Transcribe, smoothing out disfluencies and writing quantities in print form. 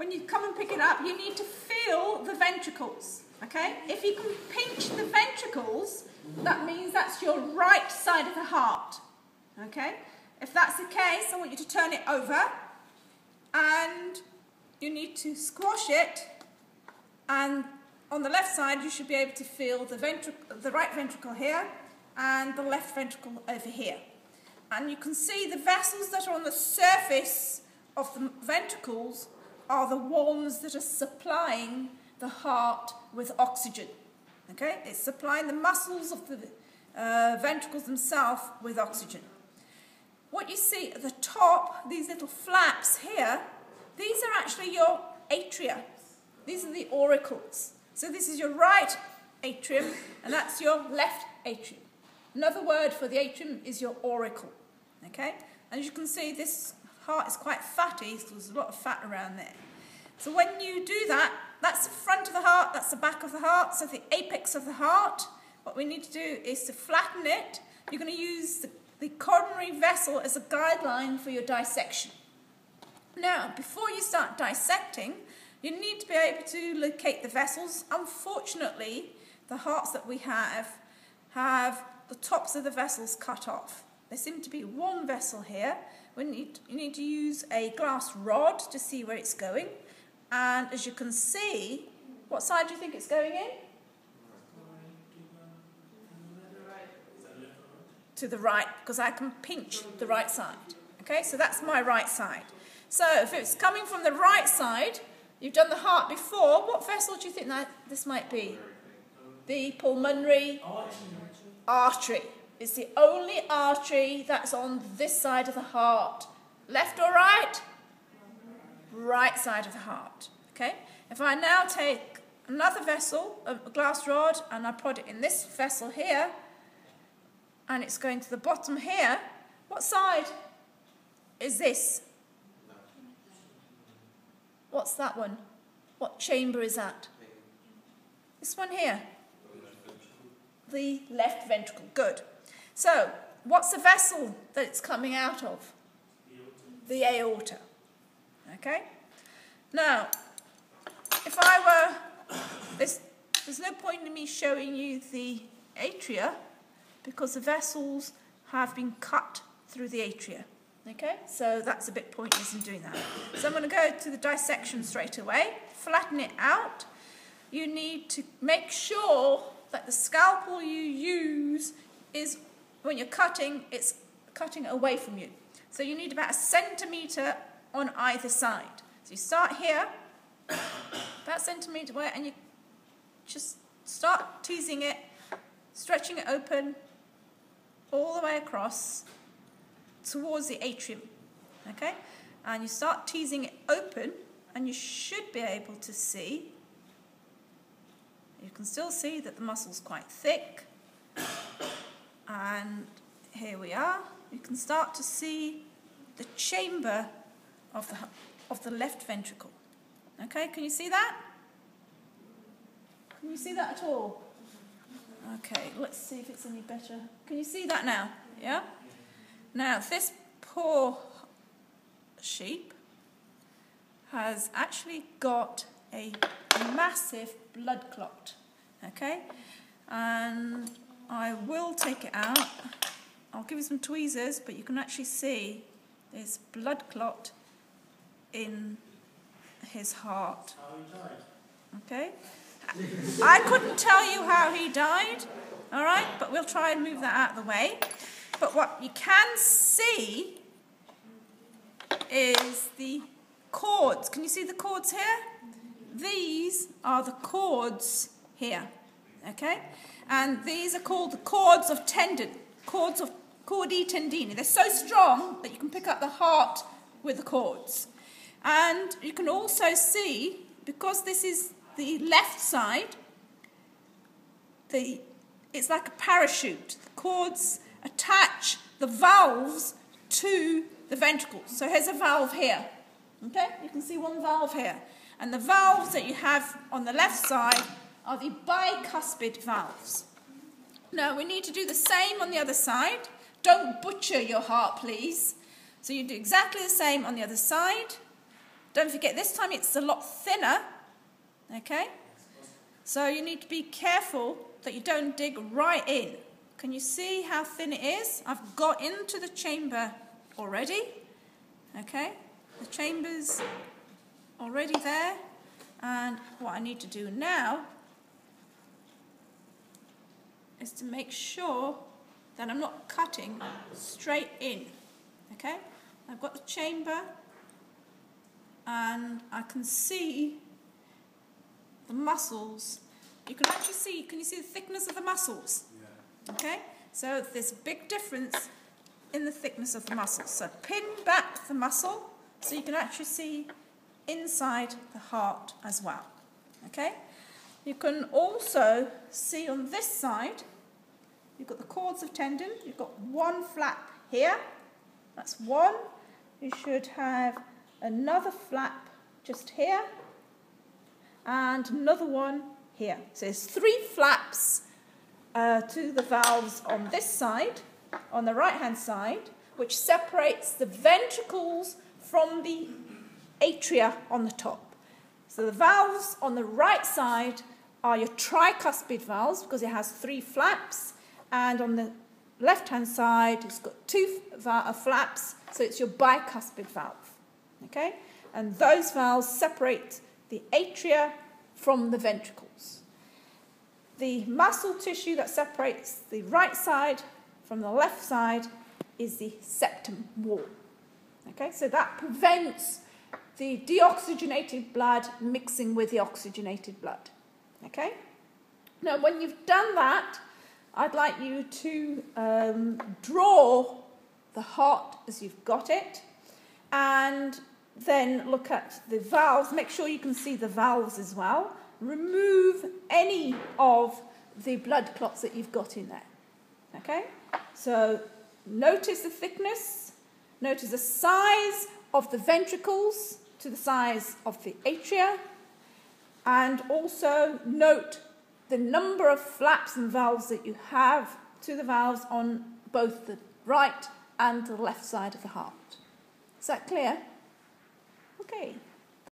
when you come and pick it up, you need to feel the ventricles, okay? If you can pinch the ventricles, that means that's your right side of the heart, okay? If that's the case, I want you to turn it over, and you need to squash it, and on the left side you should be able to feel the right ventricle here, and the left ventricle over here. And you can see the vessels that are on the surface of the ventricles are the ones that are supplying the heart with oxygen. Okay? It's supplying the muscles of the ventricles themselves with oxygen. What you see at the top, these little flaps here, these are actually your atria. These are the auricles. So this is your right atrium, and that's your left atrium. Another word for the atrium is your auricle. Okay? And as you can see, this heart is quite fatty, so there's a lot of fat around there. So when you do that, that's the front of the heart, that's the back of the heart, so the apex of the heart. What we need to do is to flatten it. You're going to use the coronary vessel as a guideline for your dissection. Now, before you start dissecting, you need to be able to locate the vessels. Unfortunately, the hearts that we have the tops of the vessels cut off. There seems to be one vessel here. You need to use a glass rod to see where it's going. And as you can see, what side do you think it's going in? To the right, because I can pinch the right side. Okay, so that's my right side. So if it's coming from the right side, you've done the heart before, what vessel do you think that this might be? The pulmonary artery. It's the only artery that's on this side of the heart. Left or right? Right side of the heart. Okay? If I now take another vessel, a glass rod, and I put it in this vessel here, and it's going to the bottom here, what side is this? What's that one? What chamber is that? This one here. The left ventricle. Good. So, what's the vessel that it's coming out of? The aorta. Okay? Now, if I were... There's no point in me showing you the atria because the vessels have been cut through the atria. Okay? So that's a bit pointless in doing that. So I'm going to go to the dissection straight away. Flatten it out. You need to make sure that the scalpel you use is, when you're cutting, it's cutting away from you. So you need about 1 centimetre on either side. So you start here, about 1 centimetre away, and you just start teasing it, stretching it open all the way across towards the atrium. Okay? And you start teasing it open, and you should be able to see. You can still see that the muscle's quite thick. And here we are. You can start to see the chamber of the left ventricle. Okay, can you see that? Can you see that at all? Okay, let's see if it's any better. Can you see that now? Yeah? Now, this poor sheep has actually got a massive blood clot. Okay? And I will take it out. I'll give you some tweezers, but you can actually see there's blood clot in his heart. How he died. Okay? I couldn't tell you how he died, all right? But we'll try and move that out of the way. But what you can see is the cords. Can you see the cords here? These are the cords here, okay? And these are called the cords of tendon, cords of cordi tendini. They're so strong that you can pick up the heart with the cords. And you can also see, because this is the left side, it's like a parachute. The cords attach the valves to the ventricles. So here's a valve here. Okay? You can see one valve here. And the valves that you have on the left side are the bicuspid valves. Now, we need to do the same on the other side. Don't butcher your heart, please. So you do exactly the same on the other side. Don't forget, this time it's a lot thinner, okay? So you need to be careful that you don't dig right in. Can you see how thin it is? I've got into the chamber already, okay? The chamber's already there, and what I need to do now is to make sure that I'm not cutting straight in, okay? I've got the chamber, and I can see the muscles. You can actually see, can you see the thickness of the muscles? Yeah. Okay? So there's a big difference in the thickness of the muscles. So pin back the muscle so you can actually see inside the heart as well. Okay? You can also see on this side, you've got the cords of tendon. You've got one flap here. That's one. You should have another flap just here, and another one here. So there's 3 flaps to the valves on this side, on the right hand side, which separates the ventricles from the atria on the top. So the valves on the right side are your tricuspid valves because it has 3 flaps, and on the left hand side it's got 2 flaps, so it's your bicuspid valve. Okay? And those valves separate the atria from the ventricles. The muscle tissue that separates the right side from the left side is the septum wall. Okay? So that prevents the deoxygenated blood mixing with the oxygenated blood. Okay? Now, when you've done that, I'd like you to draw the heart as you've got it, and then look at the valves. Make sure you can see the valves as well. Remove any of the blood clots that you've got in there. Okay? So notice the thickness, notice the size of the ventricles to the size of the atria, and also note the number of flaps and valves that you have to the valves on both the right and the left side of the heart. Is that clear? Okay.